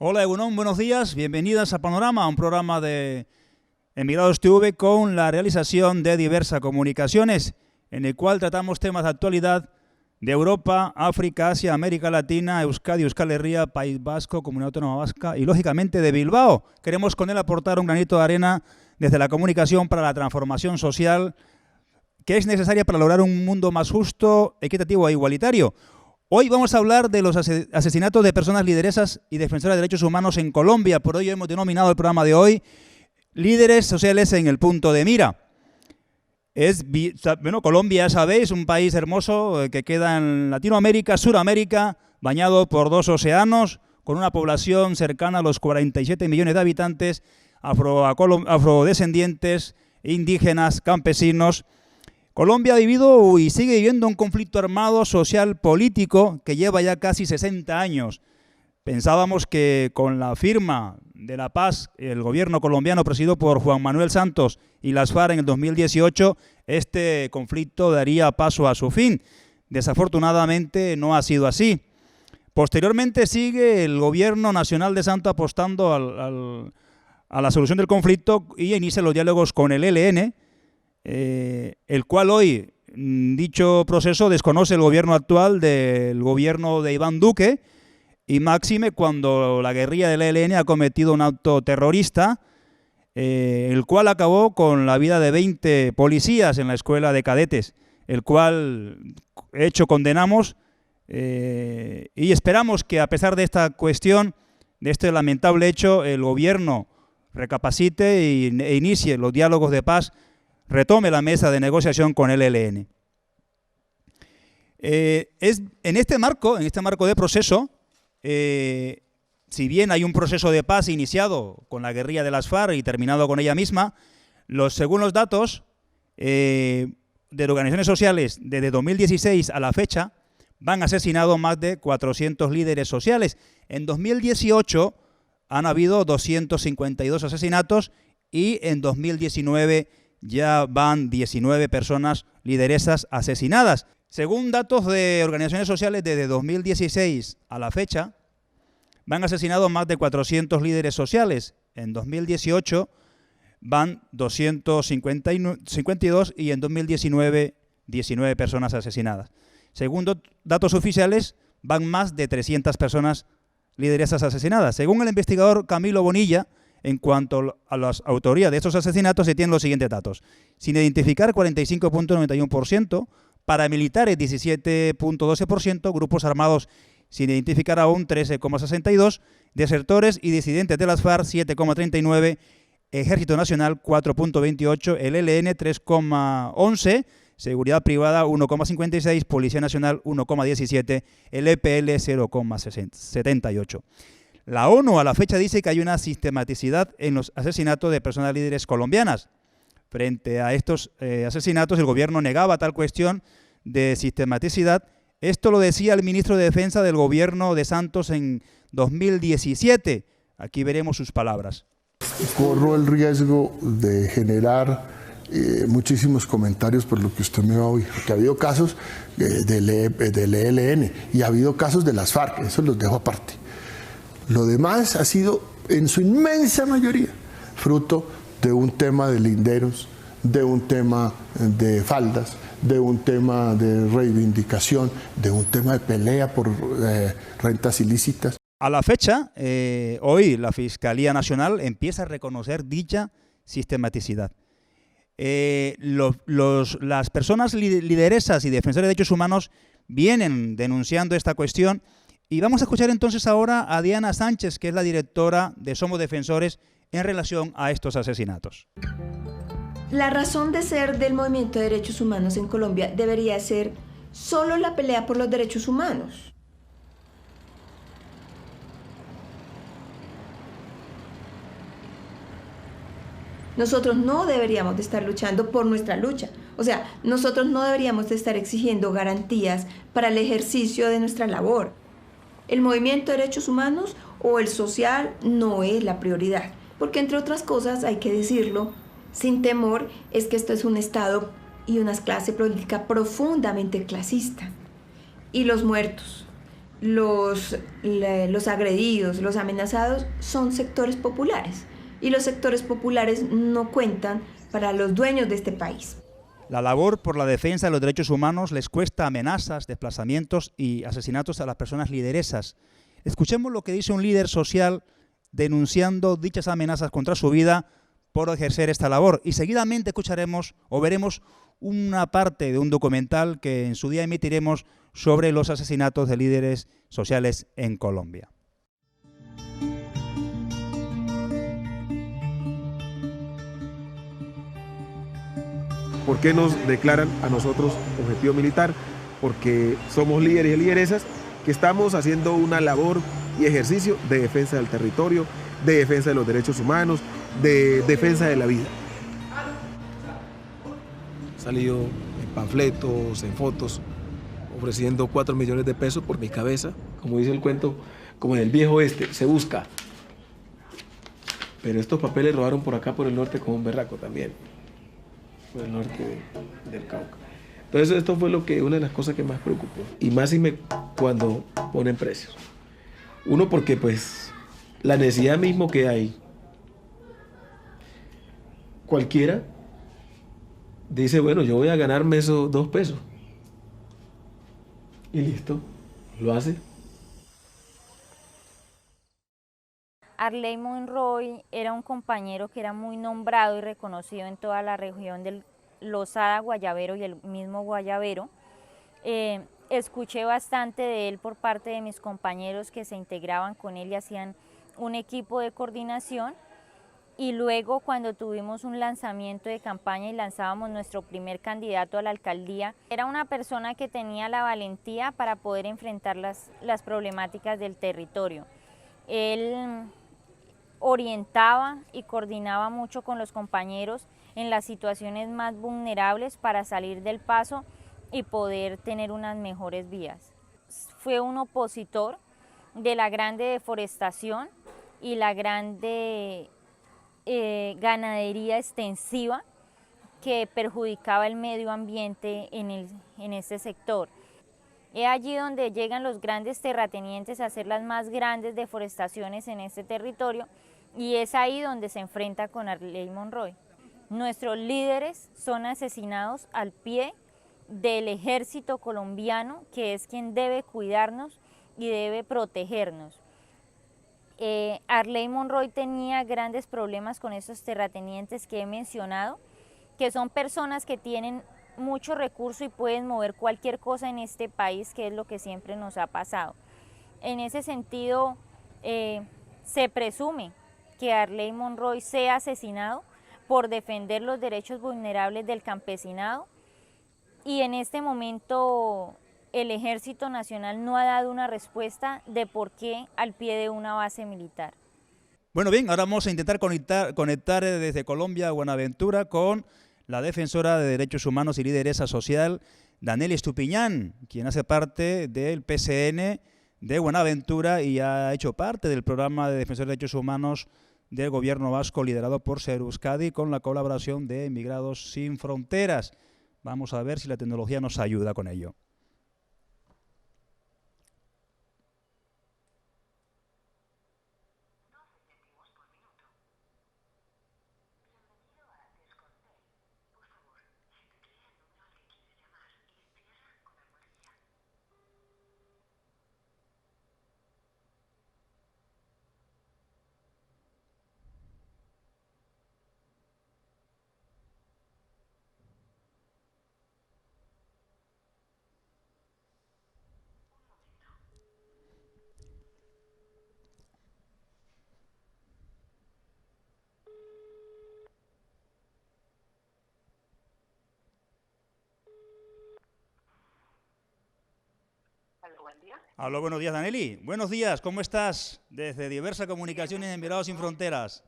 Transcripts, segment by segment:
Hola Egunon, buenos días, bienvenidas a Panorama, un programa de Emigrados TV con la realización de Diversa Comunicaciones, en el cual tratamos temas de actualidad de Europa, África, Asia, América Latina, Euskadi, Euskal Herria, País Vasco, Comunidad Autónoma Vasca y lógicamente de Bilbao. Queremos con él aportar un granito de arena desde la comunicación para la transformación social que es necesaria para lograr un mundo más justo, equitativo e igualitario. Hoy vamos a hablar de los asesinatos de personas lideresas y defensoras de derechos humanos en Colombia. Por ello hemos denominado el programa de hoy Líderes sociales en el punto de mira. Colombia, ya sabéis, un país hermoso que queda en Latinoamérica, Suramérica, bañado por dos océanos, con una población cercana a los 47 millones de habitantes, afrodescendientes, indígenas, campesinos. Colombia ha vivido y sigue viviendo un conflicto armado, social, político que lleva ya casi 60 años. Pensábamos que con la firma de la paz, el gobierno colombiano presidido por Juan Manuel Santos y las FARC en el 2018, este conflicto daría paso a su fin. Desafortunadamente no ha sido así. Posteriormente sigue el gobierno nacional de Santos apostando a la solución del conflicto y inicia los diálogos con el ELN, el cual hoy, dicho proceso, desconoce el gobierno actual del gobierno de Iván Duque, y máxime cuando la guerrilla del ELN ha cometido un acto terrorista, el cual acabó con la vida de 20 policías en la escuela de cadetes, el cual hecho condenamos y esperamos que a pesar de esta cuestión, de este lamentable hecho, el gobierno recapacite e inicie los diálogos de paz, retome la mesa de negociación con el ELN. En este marco de proceso, si bien hay un proceso de paz iniciado con la guerrilla de las FARC y terminado con ella misma, según los datos de organizaciones sociales, desde 2016 a la fecha, van asesinados más de 400 líderes sociales. En 2018 han habido 252 asesinatos y en 2019 ya van 19 personas lideresas asesinadas. Según datos de organizaciones sociales, desde 2016 a la fecha, van asesinados más de 400 líderes sociales. En 2018 van 252 y en 2019 19 personas asesinadas. Según datos oficiales, van más de 300 personas lideresas asesinadas. Según el investigador Camilo Bonilla, en cuanto a las autorías de estos asesinatos, se tienen los siguientes datos. Sin identificar, 45.91%, paramilitares 17.12%, grupos armados sin identificar aún 13.62%, desertores y disidentes de las FARC 7.39%, Ejército Nacional 4.28%, el ELN 3.11%, Seguridad Privada 1.56%, Policía Nacional 1.17%, el EPL 0.78%. La ONU a la fecha dice que hay una sistematicidad en los asesinatos de personas líderes colombianas. Frente a estos asesinatos, el gobierno negaba tal cuestión de sistematicidad. Esto lo decía el ministro de Defensa del gobierno de Santos en 2017. Aquí veremos sus palabras. Corro el riesgo de generar muchísimos comentarios por lo que usted me va a oír, porque ha habido casos del ELN y ha habido casos de las FARC, eso los dejo aparte. Lo demás ha sido, en su inmensa mayoría, fruto de un tema de linderos, de un tema de faldas, de un tema de reivindicación, de un tema de pelea por rentas ilícitas. A la fecha, hoy la Fiscalía Nacional empieza a reconocer dicha sistematicidad. Las personas lideresas y defensores de derechos humanos vienen denunciando esta cuestión. Y vamos a escuchar entonces ahora a Diana Sánchez, que es la directora de Somos Defensores, en relación a estos asesinatos. La razón de ser del movimiento de derechos humanos en Colombia debería ser solo la pelea por los derechos humanos. Nosotros no deberíamos de estar luchando por nuestra lucha. O sea, nosotros no deberíamos de estar exigiendo garantías para el ejercicio de nuestra labor. El movimiento de derechos humanos o el social no es la prioridad, porque entre otras cosas, hay que decirlo sin temor, es que esto es un Estado y una clase política profundamente clasista. Y los muertos, los agredidos, los amenazados son sectores populares y los sectores populares no cuentan para los dueños de este país. La labor por la defensa de los derechos humanos les cuesta amenazas, desplazamientos y asesinatos a las personas lideresas. Escuchemos lo que dice un líder social denunciando dichas amenazas contra su vida por ejercer esta labor. Y seguidamente escucharemos o veremos una parte de un documental que en su día emitiremos sobre los asesinatos de líderes sociales en Colombia. ¿Por qué nos declaran a nosotros objetivo militar? Porque somos líderes y lideresas que estamos haciendo una labor y ejercicio de defensa del territorio, de defensa de los derechos humanos, de defensa de la vida. He salido en panfletos, en fotos, ofreciendo 4 millones de pesos por mi cabeza. Como dice el cuento, como en el viejo oeste, se busca. Pero estos papeles robaron por acá, por el norte, con un berraco también. Por el norte del Cauca. Entonces esto fue una de las cosas que más preocupó. Y más cuando ponen precios. Uno, porque pues la necesidad mismo que hay. Cualquiera dice, bueno, yo voy a ganarme esos 2 pesos. Y listo, lo hace. Arley Monroy era un compañero que era muy nombrado y reconocido en toda la región del Lozada, Guayabero y el mismo Guayabero. Escuché bastante de él por parte de mis compañeros que se integraban con él y hacían un equipo de coordinación. Y luego cuando tuvimos un lanzamiento de campaña y lanzábamos nuestro primer candidato a la alcaldía, era una persona que tenía la valentía para poder enfrentar las problemáticas del territorio. Él orientaba y coordinaba mucho con los compañeros en las situaciones más vulnerables para salir del paso y poder tener unas mejores vías. Fue un opositor de la grande deforestación y la grande ganadería extensiva que perjudicaba el medio ambiente en este sector. Es allí donde llegan los grandes terratenientes a hacer las más grandes deforestaciones en este territorio y es ahí donde se enfrenta con Arley Monroy. Nuestros líderes son asesinados al pie del ejército colombiano, que es quien debe cuidarnos y debe protegernos. Arley Monroy tenía grandes problemas con esos terratenientes que he mencionado, que son personas que tienen mucho recurso y pueden mover cualquier cosa en este país, que es lo que siempre nos ha pasado. En ese sentido, se presume que Arley Monroy sea asesinado por defender los derechos vulnerables del campesinado y en este momento el Ejército Nacional no ha dado una respuesta de por qué al pie de una base militar. Bueno, bien, ahora vamos a intentar conectar desde Colombia a Buenaventura con la defensora de derechos humanos y lideresa social, Danely Estupiñán, quien hace parte del PCN de Buenaventura y ha hecho parte del programa de defensores de derechos humanos del gobierno vasco liderado por Ser Euskadi con la colaboración de Emigrados Sin Fronteras. Vamos a ver si la tecnología nos ayuda con ello. Aló, buen día. Aló, buenos días, Danely. Buenos días, ¿cómo estás? Desde Diversa Comunicaciones de Emigrados Sin Fronteras.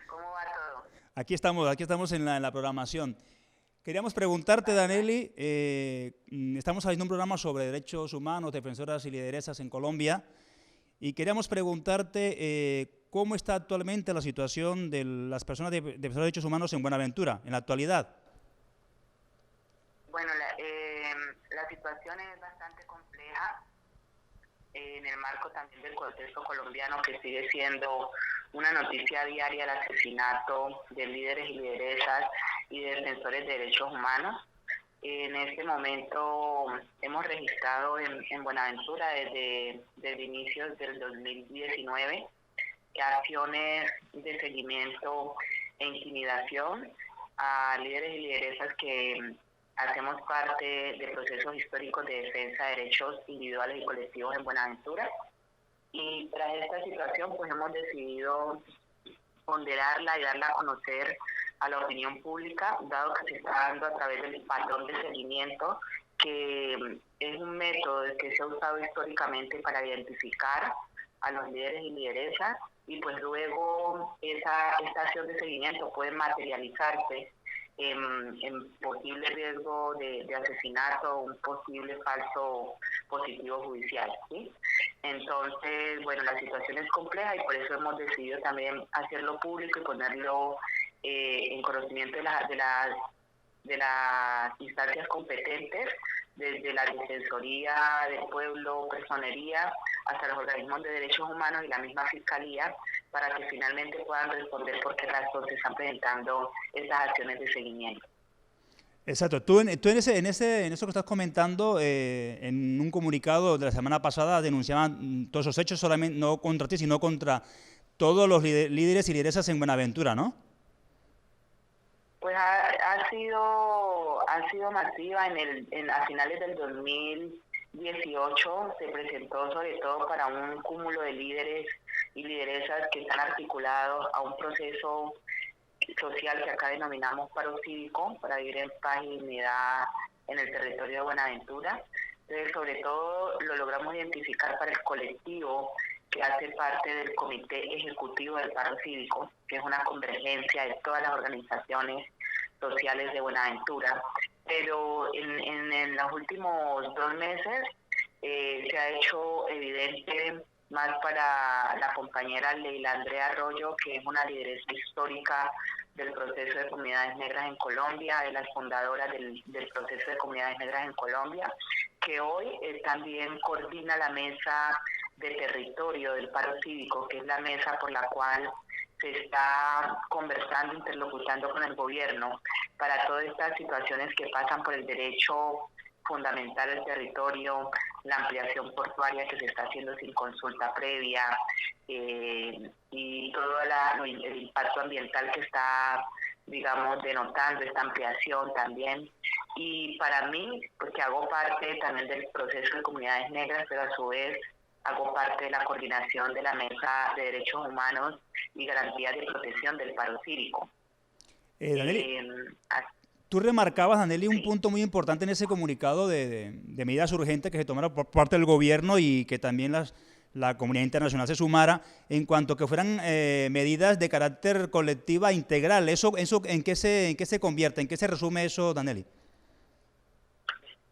¿Cómo va todo? Aquí estamos en la programación. Queríamos preguntarte, Danely, estamos haciendo un programa sobre derechos humanos, defensoras y lideresas en Colombia, y queríamos preguntarte cómo está actualmente la situación de las personas defensoras de derechos humanos en Buenaventura, en la actualidad. Bueno, la situación es bastante compleja. en el marco también del contexto colombiano, que sigue siendo una noticia diaria, el asesinato de líderes y lideresas y de defensores de derechos humanos. En este momento hemos registrado en Buenaventura desde inicios del 2019 acciones de seguimiento e intimidación a líderes y lideresas que hacemos parte de procesos históricos de defensa de derechos individuales y colectivos en Buenaventura. Y tras esta situación, pues hemos decidido ponderarla y darla a conocer a la opinión pública, dado que se está dando a través del patrón de seguimiento, que es un método que se ha usado históricamente para identificar a los líderes y lideresas, y pues luego esta acción de seguimiento puede materializarse en posible riesgo de asesinato o un posible falso positivo judicial, ¿sí? Entonces, bueno, la situación es compleja y por eso hemos decidido también hacerlo público y ponerlo en conocimiento de las instancias competentes, desde la Defensoría del Pueblo, Personería, hasta los organismos de derechos humanos y la misma Fiscalía, para que finalmente puedan responder por qué razón se están presentando estas acciones de seguimiento. Exacto. Tú en eso que estás comentando, en un comunicado de la semana pasada denunciaban todos esos hechos, solamente no contra ti, sino contra todos los líderes y lideresas en Buenaventura, ¿no? Pues ha sido masiva. A finales del 2018 se presentó sobre todo para un cúmulo de líderes y lideresas que están articulados a un proceso social que acá denominamos paro cívico, para vivir en paz y dignidad en el territorio de Buenaventura. Entonces, sobre todo lo logramos identificar para el colectivo que hace parte del Comité Ejecutivo del Paro Cívico, que es una convergencia de todas las organizaciones sociales de Buenaventura. Pero en los últimos 2 meses se ha hecho evidente más para la compañera Leila Andrea Arroyo, que es una lideresa histórica del proceso de comunidades negras en Colombia, de las fundadoras del proceso de comunidades negras en Colombia, que hoy también coordina la mesa de territorio del paro cívico, que es la mesa por la cual se está conversando, interlocutando con el gobierno para todas estas situaciones que pasan por el derecho fundamental del territorio, la ampliación portuaria que se está haciendo sin consulta previa, y todo el impacto ambiental que está, digamos, denotando esta ampliación también. Y para mí, porque hago parte también del proceso de comunidades negras, pero a su vez hago parte de la coordinación de la Mesa de Derechos Humanos y Garantías de Protección del Paro Cívico. Danely, tú remarcabas, Danely, un punto muy importante en ese comunicado de medidas urgentes que se tomaron por parte del gobierno y que también la comunidad internacional se sumara, en cuanto que fueran medidas de carácter colectiva integral. ¿Eso en qué se convierte? ¿En qué se resume eso, Danely?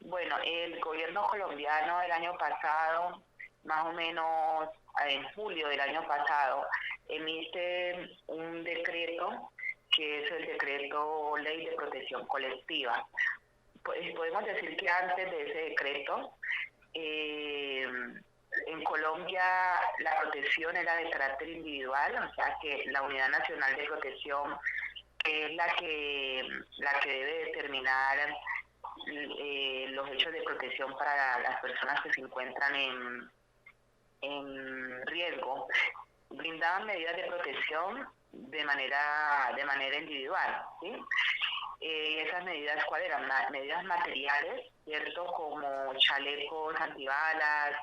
Bueno, el gobierno colombiano el año pasado, más o menos en julio del año pasado, emite un decreto que es el decreto Ley de Protección Colectiva. Pues podemos decir que antes de ese decreto, en Colombia la protección era de carácter individual, o sea que la Unidad Nacional de Protección, que es la que debe determinar los hechos de protección para las personas que se encuentran en riesgo, brindaban medidas de protección de manera individual, ¿sí? Esas medidas, ¿cuáles eran? Medidas materiales, ¿cierto? Como chalecos antibalas,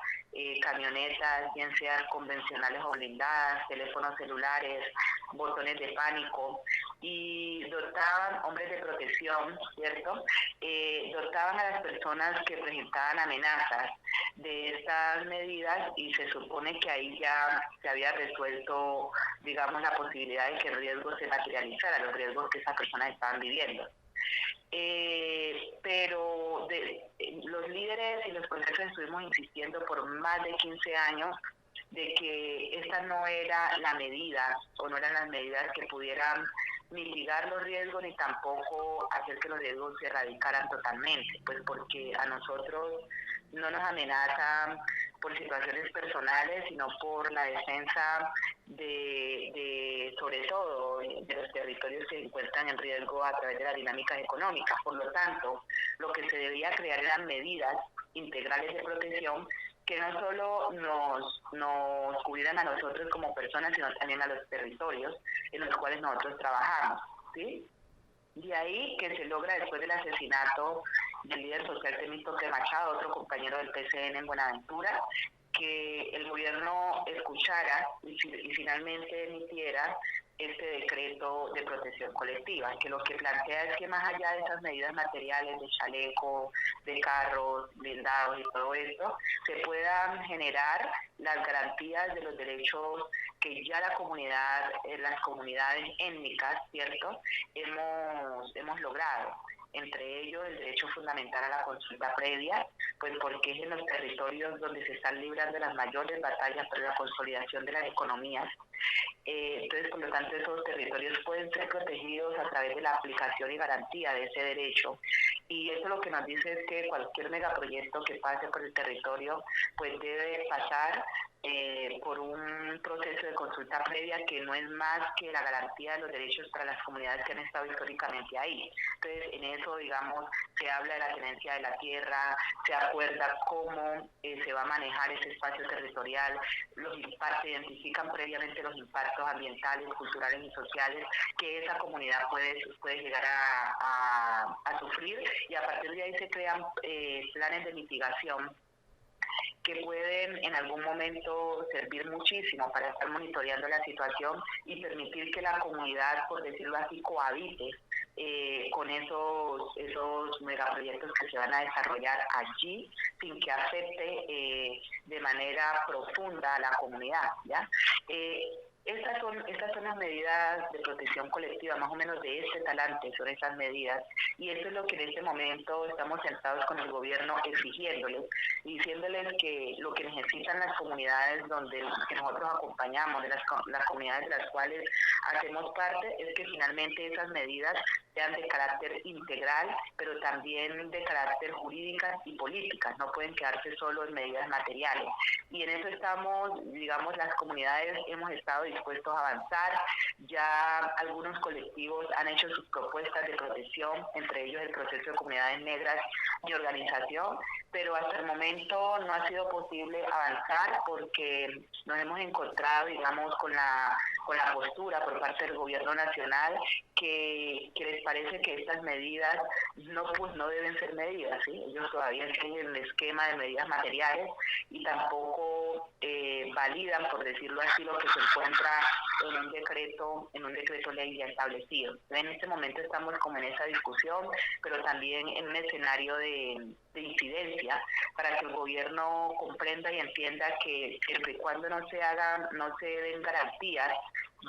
camionetas, bien sean convencionales o blindadas, teléfonos celulares, botones de pánico, y dotaban, hombres de protección, ¿cierto? Dotaban a las personas que presentaban amenazas de estas medidas, y se supone que ahí ya se había resuelto, digamos, la posibilidad de que el riesgo se materializara, los riesgos que esas personas estaban viviendo. Pero los líderes y los procesos estuvimos insistiendo por más de 15 años de que esta no era la medida, o no eran las medidas que pudieran mitigar los riesgos ni tampoco hacer que los riesgos se erradicaran totalmente, pues porque a nosotros no nos amenaza por situaciones personales, sino por la defensa sobre todo, de los territorios que se encuentran en riesgo a través de las dinámicas económicas. Por lo tanto, lo que se debía crear eran medidas integrales de protección que no solo nos cubrieran a nosotros como personas, sino también a los territorios en los cuales nosotros trabajamos, ¿sí? De ahí que se logra, después del asesinato del líder social Temístocles Machado, otro compañero del PCN en Buenaventura, que el gobierno escuchara y finalmente emitiera este decreto de protección colectiva, que lo que plantea es que más allá de esas medidas materiales de chaleco, de carros, blindados y todo esto, se puedan generar las garantías de los derechos que ya la comunidad, las comunidades étnicas, ¿cierto?, hemos logrado. Entre ellos el derecho fundamental a la consulta previa, pues porque es en los territorios donde se están librando las mayores batallas por la consolidación de las economías. Entonces, por lo tanto, esos territorios pueden ser protegidos a través de la aplicación y garantía de ese derecho. Y eso lo que nos dice es que cualquier megaproyecto que pase por el territorio, pues debe pasar por un proceso de consulta previa que no es más que la garantía de los derechos para las comunidades que han estado históricamente ahí. Entonces, en eso, digamos, se habla de la tenencia de la tierra, se acuerda cómo se va a manejar ese espacio territorial, se identifican previamente los impactos ambientales, culturales y sociales que esa comunidad puede llegar a sufrir, y a partir de ahí se crean planes de mitigación que pueden en algún momento servir muchísimo para estar monitoreando la situación y permitir que la comunidad, por decirlo así, cohabite con esos megaproyectos que se van a desarrollar allí sin que afecte de manera profunda a la comunidad, ¿ya? Estas son las medidas de protección colectiva, más o menos de este talante son esas medidas, y eso es lo que en este momento estamos sentados con el gobierno exigiéndoles, diciéndoles que lo que necesitan las comunidades que nosotros acompañamos, de las comunidades de las cuales hacemos parte, es que finalmente esas medidas sean de carácter integral, pero también de carácter jurídicas y políticas, no pueden quedarse solo en medidas materiales. Y en eso estamos, digamos, las comunidades hemos estado dispuestos a avanzar. Ya algunos colectivos han hecho sus propuestas de protección, entre ellos el proceso de comunidades negras y organización, pero hasta el momento no ha sido posible avanzar porque nos hemos encontrado, digamos, con la postura por parte del gobierno nacional que les parece que estas medidas no deben ser medidas, ¿sí? Ellos todavía siguen el esquema de medidas materiales y tampoco validan, por decirlo así, lo que se encuentra en un decreto ley ya establecido. En este momento estamos como en esa discusión, pero también en un escenario de incidencia para que el gobierno comprenda y entienda que siempre y cuando no se den garantías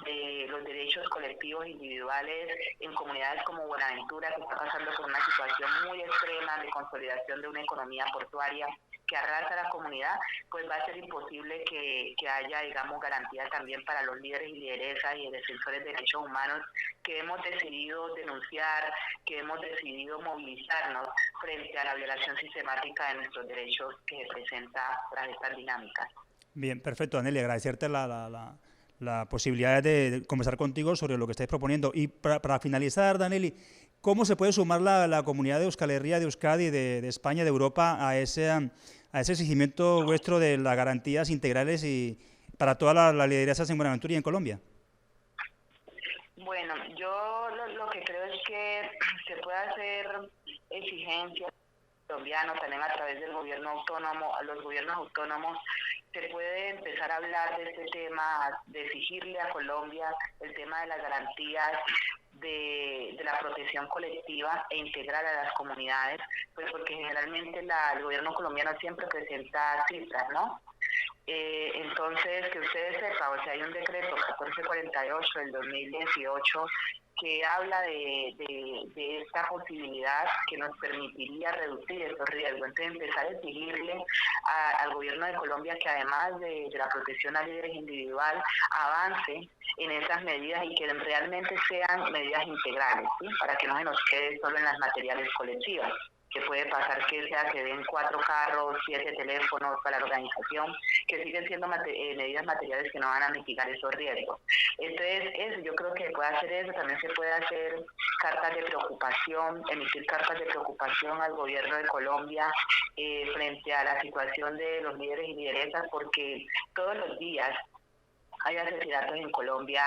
de los derechos colectivos individuales en comunidades como Buenaventura, que está pasando por una situación muy extrema de consolidación de una economía portuaria que arrasa a la comunidad, pues va a ser imposible que haya, digamos, garantía también para los líderes y lideresas y defensores de derechos humanos que hemos decidido denunciar, que hemos decidido movilizarnos frente a la violación sistemática de nuestros derechos que se presenta tras estas dinámicas. Bien, perfecto, Anneli, agradecerte la posibilidad de conversar contigo sobre lo que estáis proponiendo. Y para finalizar, Anneli, ¿cómo se puede sumar la comunidad de Euskal Herria, de Euskadi, de España, de Europa a ese exigimiento vuestro de las garantías integrales y para todas las lideresas en Buenaventura y en Colombia? Bueno, yo lo que creo es que se puede hacer exigencias colombianos también a través del gobierno autónomo, a los gobiernos autónomos. Se puede empezar a hablar de este tema, de exigirle a Colombia el tema de las garantías de la protección colectiva e integral a las comunidades, pues porque generalmente el gobierno colombiano siempre presenta cifras, ¿no? Entonces, que ustedes sepan, o sea, hay un decreto 1448 del 2018 que habla de esta posibilidad que nos permitiría reducir estos riesgos. Entonces, empezar a exigirle al gobierno de Colombia que además de la protección a líderes individual, avance en esas medidas y que realmente sean medidas integrales, ¿sí? Para que no se nos quede solo en las materiales colectivas. que puede pasar que se den 4 carros, 7 teléfonos para la organización, que siguen siendo medidas materiales que no van a mitigar esos riesgos. Entonces, eso, yo creo que puede hacer eso, también se puede hacer cartas de preocupación, emitir cartas de preocupación al gobierno de Colombia frente a la situación de los líderes y lideresas, porque todos los días hay asesinatos en Colombia,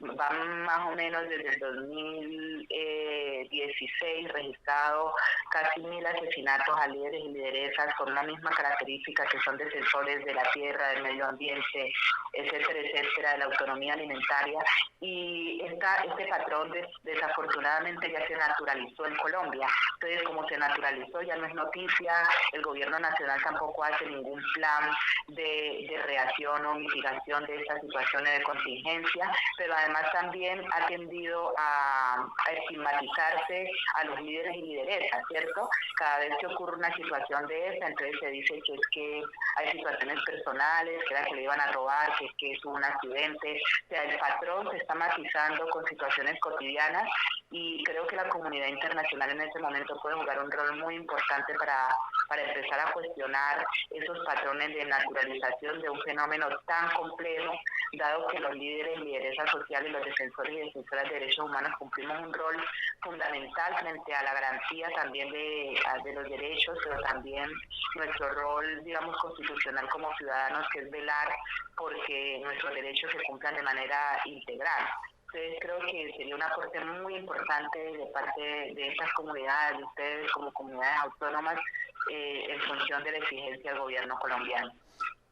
van más o menos desde el 2016 registrados casi 1000 asesinatos a líderes y lideresas con una misma característica, que son defensores de la tierra, del medio ambiente, etcétera, etcétera, de la autonomía alimentaria. Y este patrón desafortunadamente ya se naturalizó en Colombia. Entonces, como se naturalizó, ya no es noticia, el gobierno nacional tampoco hace ningún plan de reacción o mitigación de esta situación de contingencia, pero además también ha tendido a estigmatizarse a los líderes y lideresas, ¿cierto? Cada vez que ocurre una situación de esa, entonces se dice que es que hay situaciones personales, que era que le iban a robar, que es que es un accidente. O sea, el patrón se está matizando con situaciones cotidianas, y creo que la comunidad internacional en este momento puede jugar un rol muy importante para empezar a cuestionar esos patrones de naturalización de un fenómeno tan complejo, dado que los líderes y lideresas sociales, los defensores y defensoras de derechos humanos cumplimos un rol fundamental frente a la garantía también de los derechos, pero también nuestro rol, digamos, constitucional como ciudadanos, que es velar porque nuestros derechos se cumplan de manera integral. Entonces creo que sería un aporte muy importante de parte de estas comunidades, de ustedes como comunidades autónomas, en función de la exigencia del gobierno colombiano.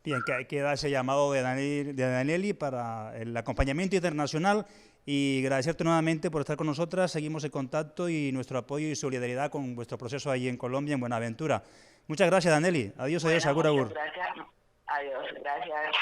Bien, que queda ese llamado de Danieli para el acompañamiento internacional, y agradecerte nuevamente por estar con nosotras. Seguimos en contacto y nuestro apoyo y solidaridad con vuestro proceso allí en Colombia, en Buenaventura. Muchas gracias, Danieli. Adiós, adiós, agur, agur. Gracias. Adiós, gracias.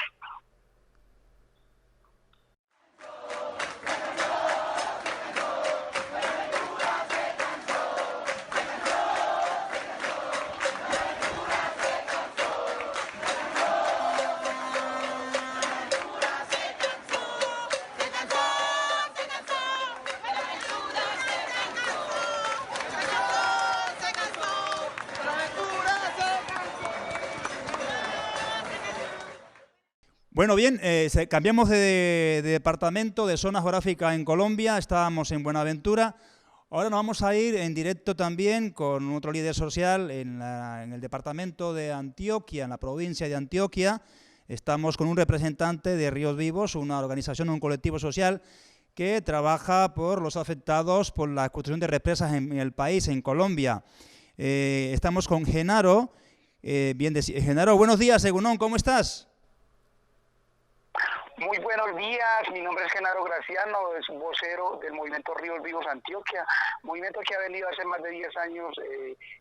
Bueno, bien, cambiamos de departamento, de zona geográfica en Colombia. Estábamos en Buenaventura. Ahora nos vamos a ir en directo también con otro líder social en el departamento de Antioquia, en la provincia de Antioquia. Estamos con un representante de Ríos Vivos, una organización, un colectivo social que trabaja por los afectados por la construcción de represas en el país, en Colombia. Estamos con Genaro. Genaro, buenos días, Egunon, ¿cómo estás? Muy buenos días, mi nombre es Genaro Graciano, es vocero del movimiento Ríos Vivos Antioquia, movimiento que ha venido hace más de 10 años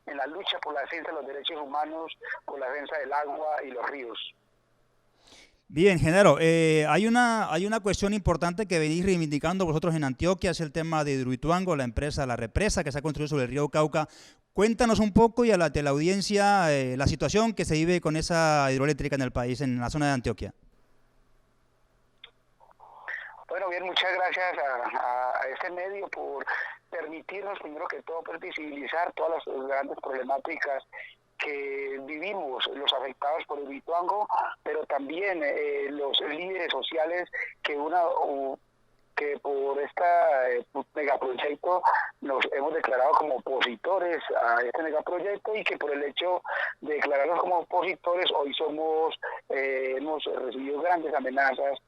en la lucha por la defensa de los derechos humanos, por la defensa del agua y los ríos. Bien, Genaro, hay una cuestión importante que venís reivindicando vosotros en Antioquia, es el tema de Hidroituango, la represa que se ha construido sobre el río Cauca. Cuéntanos un poco y a la audiencia la situación que se vive con esa hidroeléctrica en el país, en la zona de Antioquia. Bueno, bien, muchas gracias a este medio por permitirnos, primero que todo, pues, visibilizar todas las grandes problemáticas que vivimos los afectados por el Hidroituango, pero también los líderes sociales que por este megaproyecto nos hemos declarado como opositores a este megaproyecto, y que por el hecho de declararnos como opositores hoy hemos recibido grandes amenazas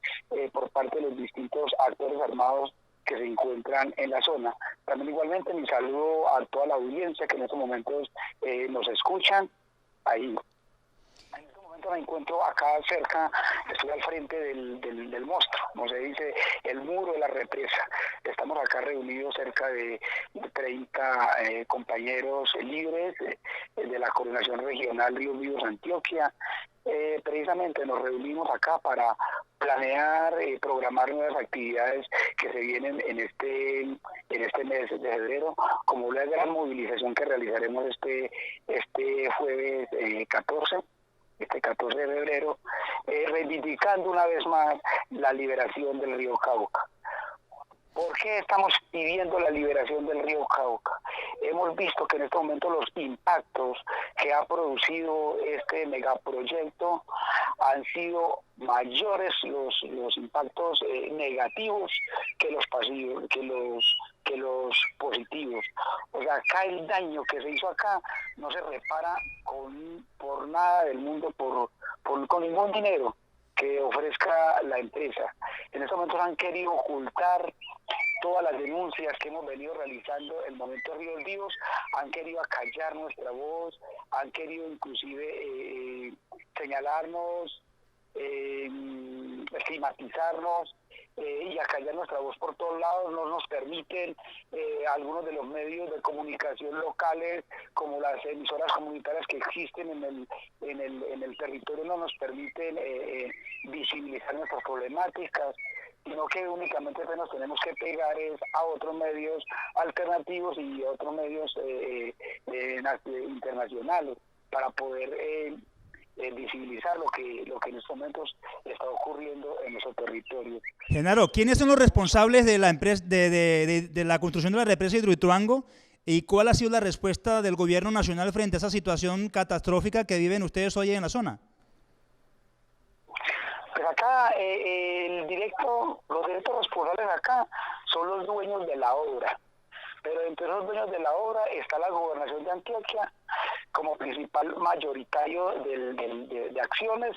por parte de los distintos actores armados que se encuentran en la zona. También igualmente mi saludo a toda la audiencia que en estos momentos nos escuchan ahí. En este momento me encuentro acá cerca, estoy al frente del monstruo, como se dice, el muro de la represa. Estamos acá reunidos cerca de 30 compañeros libres de la Coordinación Regional Ríos Vivos Antioquia. Precisamente nos reunimos acá para planear, programar nuevas actividades que se vienen en este mes de febrero, como una gran movilización que realizaremos este jueves 14 de febrero, reivindicando una vez más la liberación del río Cauca. ¿Por qué estamos pidiendo la liberación del río Cauca? hemos visto que en este momento los impactos que ha producido este megaproyecto han sido mayores los impactos negativos que los pasivos, que los positivos. O sea, acá el daño que se hizo acá no se repara por nada del mundo, con ningún dinero que ofrezca la empresa. En estos momentos han querido ocultar todas las denuncias que hemos venido realizando en el momento de Ríos Vivos, han querido acallar nuestra voz, han querido inclusive señalarnos, estigmatizarnos y acallar nuestra voz por todos lados. No nos permiten algunos de los medios de comunicación locales, como las emisoras comunitarias que existen en el territorio, no nos permiten visibilizar nuestras problemáticas, sino que únicamente nos tenemos que pegar a otros medios alternativos y otros medios internacionales para poder visibilizar lo que en estos momentos está ocurriendo en nuestro territorio. Genaro, ¿quiénes son los responsables de la empresa de la construcción de la represa Hidroituango y cuál ha sido la respuesta del gobierno nacional frente a esa situación catastrófica que viven ustedes hoy en la zona? Pues acá los directos responsables acá son los dueños de la obra, pero entre los dueños de la obra está la Gobernación de Antioquia como principal mayoritario de acciones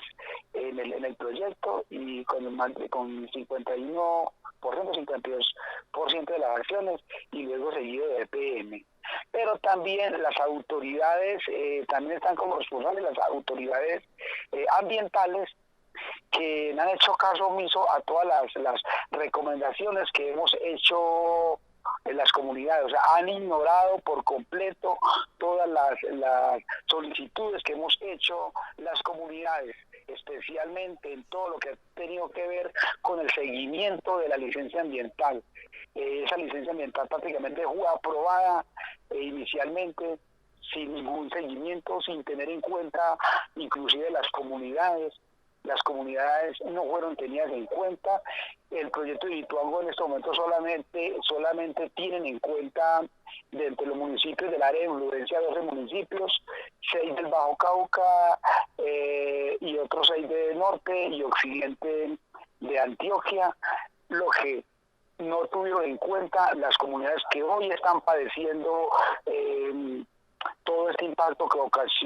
en el proyecto y con 51%, 52% de las acciones, y luego seguido de EPM. Pero también las autoridades, también están como responsables las autoridades ambientales, que han hecho caso omiso a todas las recomendaciones que hemos hecho en las comunidades. O sea, han ignorado por completo todas las solicitudes que hemos hecho las comunidades, especialmente en todo lo que ha tenido que ver con el seguimiento de la licencia ambiental. Esa licencia ambiental prácticamente fue aprobada inicialmente sin ningún seguimiento, sin tener en cuenta inclusive las comunidades. Las comunidades no fueron tenidas en cuenta. El proyecto de Hidroituango en este momento solamente tienen en cuenta, dentro de los municipios del área de influencia, 12 municipios, 6 del Bajo Cauca y otros 6 de norte y occidente de Antioquia, lo que no tuvieron en cuenta las comunidades que hoy están padeciendo todo este impacto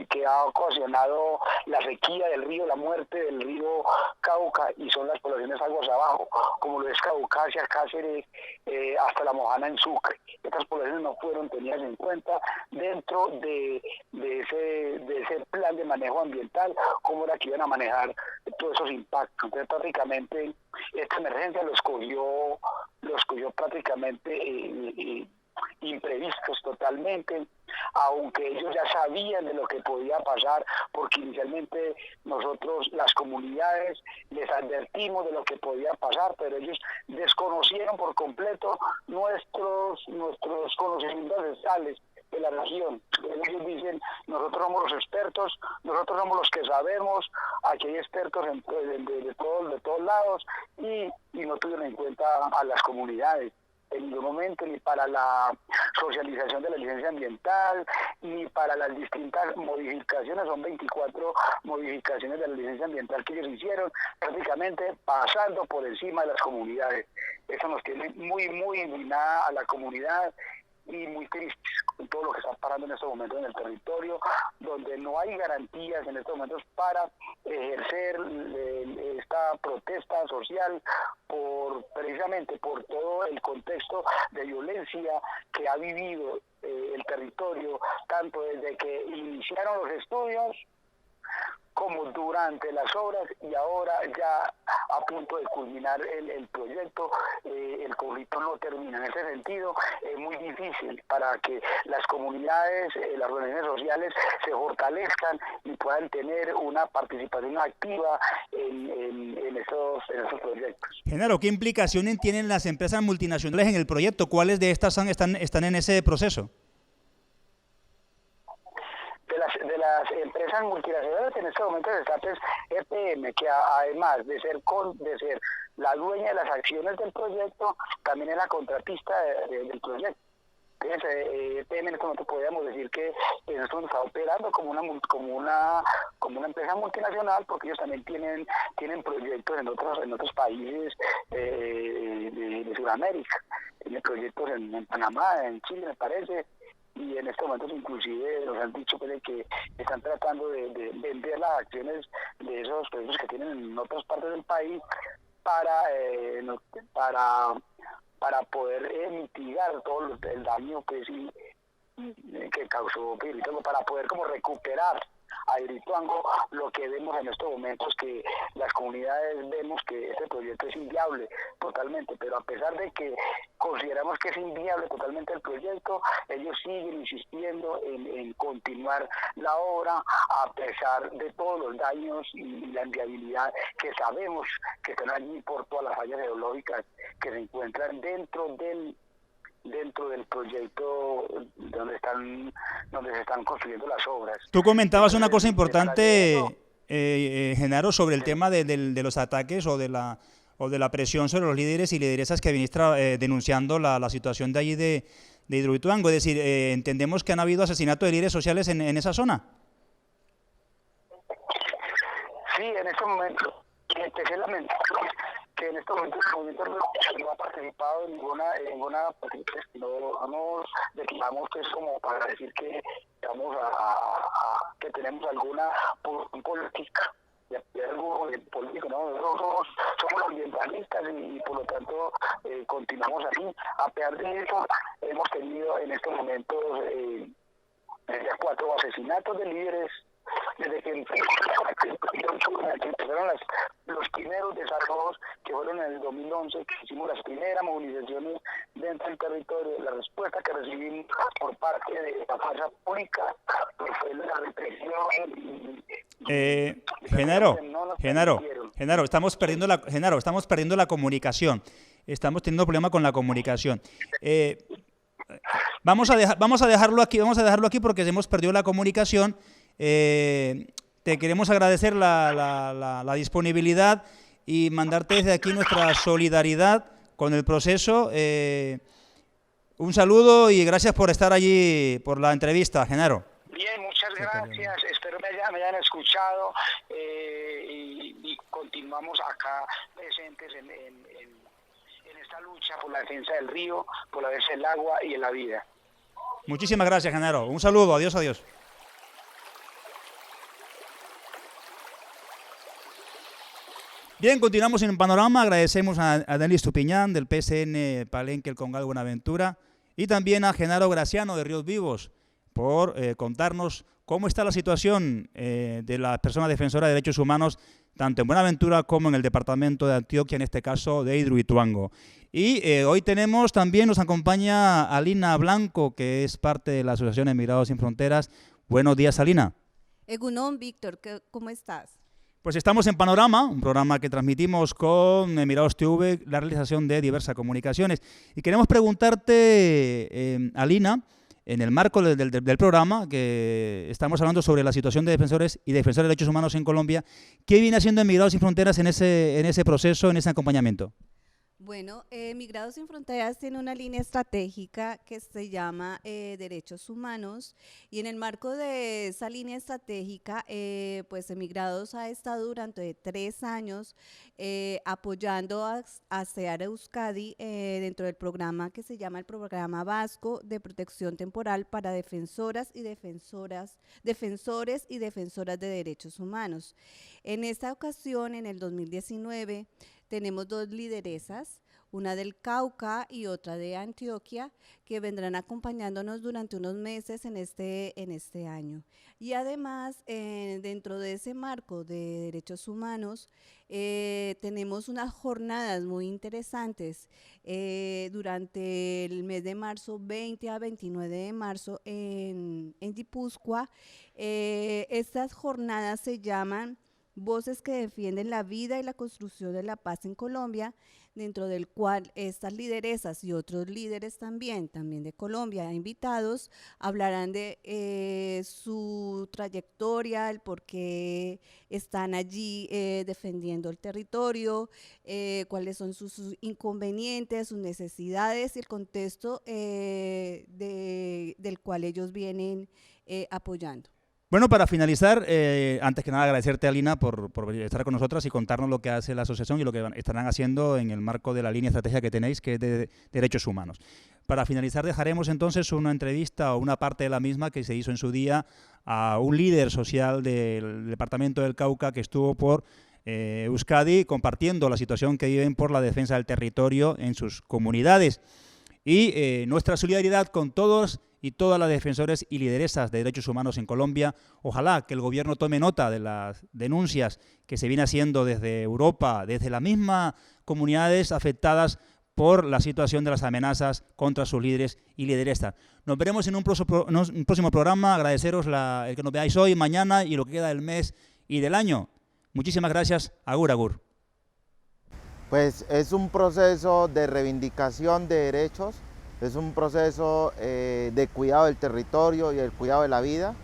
que ha ocasionado la sequía del río, la muerte del río Cauca, y son las poblaciones aguas abajo, como lo es Caucasia, Cáceres, hasta La Mojana en Sucre. Estas poblaciones no fueron tenidas en cuenta dentro de ese plan de manejo ambiental, cómo era que iban a manejar todos esos impactos. Entonces prácticamente esta emergencia los cogió prácticamente imprevistos totalmente, aunque ellos ya sabían de lo que podía pasar, porque inicialmente nosotros, las comunidades, les advertimos de lo que podía pasar, pero ellos desconocieron por completo nuestros conocimientos ancestrales de la región. Ellos dicen, nosotros somos los expertos, nosotros somos los que sabemos, aquí hay expertos de todos lados, y no tuvieron en cuenta a las comunidades en ningún momento, ni para la socialización de la licencia ambiental, ni para las distintas modificaciones. Son 24 modificaciones de la licencia ambiental que ellos hicieron, prácticamente pasando por encima de las comunidades. Eso nos tiene muy indignada a la comunidad y muy tristes con todo lo que está pasando en estos momentos en el territorio, donde no hay garantías en estos momentos para ejercer esta protesta social precisamente por todo el contexto de violencia que ha vivido el territorio, tanto desde que iniciaron los estudios como durante las obras, y ahora ya a punto de culminar el proyecto. El conflicto no termina. En ese sentido, es muy difícil para que las comunidades, las organizaciones sociales se fortalezcan y puedan tener una participación activa en esos proyectos. Genaro, ¿qué implicaciones tienen las empresas multinacionales en el proyecto? ¿Cuáles de estas están en ese proceso? De las empresas multinacionales en este momento está EPM, que además de ser la dueña de las acciones del proyecto, también es la contratista del proyecto. Entonces, en este momento podríamos decir que nosotros está operando como una empresa multinacional, porque ellos también tienen proyectos en otros países de Sudamérica. Tienen proyectos en Panamá, en Chile, me parece, y en estos momentos inclusive nos han dicho pues, de que están tratando de vender las acciones de esos proyectos que tienen en otras partes del país para poder mitigar todo el daño que causó Hidroituango, para poder como recuperar a Hidroituango lo que vemos en estos momentos, que las comunidades vemos que este proyecto es inviable totalmente, pero a pesar de que consideramos que es inviable totalmente el proyecto, ellos siguen insistiendo en continuar la obra a pesar de todos los daños y la inviabilidad que sabemos que están allí por todas las fallas geológicas que se encuentran dentro del proyecto donde se están construyendo las obras. Tú comentabas una cosa importante, Genaro, sobre el tema de los ataques o de la presión sobre los líderes y lideresas que venís denunciando la situación de allí de Hidroituango. Es decir, entendemos que han habido asesinatos de líderes sociales en esa zona. Sí, en este momento, es lamentable que en estos momentos el movimiento no ha participado en ninguna no nos declaramos que es como para decir que vamos que tenemos alguna política de algo político, ¿no? Nosotros somos ambientalistas y por lo tanto continuamos así. A pesar de eso, hemos tenido en estos momentos 4 asesinatos de líderes. Desde que empezaron los primeros desarrollos, que fueron en el 2011, que hicimos las primeras movilizaciones dentro del territorio, la respuesta que recibimos por parte de la fuerza pública fue la represión. Genaro, estamos perdiendo la comunicación. Estamos teniendo problema con la comunicación. Vamos a dejarlo aquí porque hemos perdido la comunicación. Te queremos agradecer la disponibilidad y mandarte desde aquí nuestra solidaridad con el proceso. Un saludo y gracias por estar allí, por la entrevista, Genaro. Bien, muchas gracias. Espero me hayan escuchado y continuamos acá presentes en esta lucha por la defensa del río, por la defensa del agua y de la vida. Muchísimas gracias, Genaro. Un saludo. Adiós, adiós. Bien, continuamos en Panorama. Agradecemos a Denis Tupiñán del PSN Palenque, el Congal Buenaventura, y también a Genaro Graciano de Ríos Vivos por contarnos cómo está la situación de las personas defensoras de derechos humanos tanto en Buenaventura como en el departamento de Antioquia, en este caso de Hidroituango. Y hoy nos acompaña Alina Blanco, que es parte de la Asociación Emigrados Sin Fronteras. Buenos días, Alina. Egunon, Víctor, ¿cómo estás? Pues estamos en Panorama, un programa que transmitimos con Emigrados TV, la realización de diversas comunicaciones. Y queremos preguntarte, Alina, en el marco del programa, que estamos hablando sobre la situación de defensores y defensores de derechos humanos en Colombia, ¿qué viene haciendo Emigrados Sin Fronteras en ese proceso, en ese acompañamiento? Bueno, Emigrados Sin Fronteras tiene una línea estratégica que se llama Derechos Humanos, y en el marco de esa línea estratégica, pues Emigrados ha estado durante 3 años apoyando a CEAR Euskadi dentro del programa que se llama el Programa Vasco de Protección Temporal para Defensores y Defensoras de Derechos Humanos. En esta ocasión, en el 2019, tenemos 2 lideresas, una del Cauca y otra de Antioquia, que vendrán acompañándonos durante unos meses en este año. Y además, dentro de ese marco de derechos humanos, tenemos unas jornadas muy interesantes durante el mes de marzo, 20 a 29 de marzo, en Guipúzcoa. Estas jornadas se llaman voces que defienden la vida y la construcción de la paz en Colombia, dentro del cual estas lideresas y otros líderes también de Colombia, invitados, hablarán de su trayectoria, el por qué están allí defendiendo el territorio, cuáles son sus inconvenientes, sus necesidades y el contexto del cual ellos vienen apoyando. Bueno, para finalizar, antes que nada agradecerte, Alina, por estar con nosotras y contarnos lo que hace la asociación y lo que estarán haciendo en el marco de la línea estratégica que tenéis, que es de derechos humanos. Para finalizar, dejaremos entonces una entrevista o una parte de la misma que se hizo en su día a un líder social del departamento del Cauca que estuvo por Euskadi compartiendo la situación que viven por la defensa del territorio en sus comunidades. Y nuestra solidaridad con todos y todas las defensores y lideresas de derechos humanos en Colombia. Ojalá que el gobierno tome nota de las denuncias que se viene haciendo desde Europa, desde las mismas comunidades afectadas por la situación de las amenazas contra sus líderes y lideresas. Nos veremos en un próximo programa. Agradeceros el que nos veáis hoy, mañana y lo que queda del mes y del año. Muchísimas gracias. Agur, agur. Pues es un proceso de reivindicación de derechos, es un proceso de cuidado del territorio y el cuidado de la vida.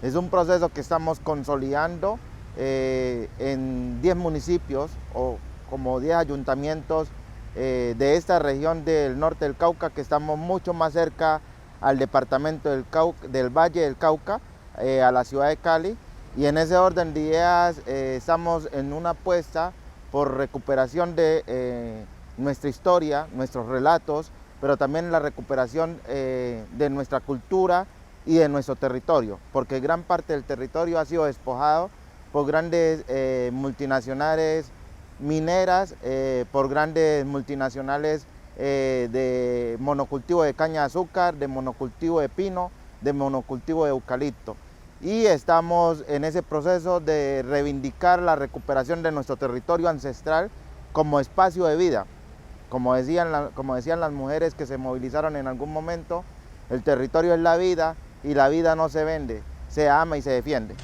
Es un proceso que estamos consolidando en 10 municipios o como 10 ayuntamientos de esta región del norte del Cauca, que estamos mucho más cerca al departamento del Valle del Cauca, a la ciudad de Cali. Y en ese orden de ideas estamos en una apuesta por recuperación de nuestra historia, nuestros relatos, pero también la recuperación de nuestra cultura y de nuestro territorio, porque gran parte del territorio ha sido despojado por grandes multinacionales mineras, por grandes multinacionales de monocultivo de caña de azúcar, de monocultivo de pino, de monocultivo de eucalipto. Y estamos en ese proceso de reivindicar la recuperación de nuestro territorio ancestral como espacio de vida. Como decían las mujeres que se movilizaron en algún momento, el territorio es la vida y la vida no se vende, se ama y se defiende.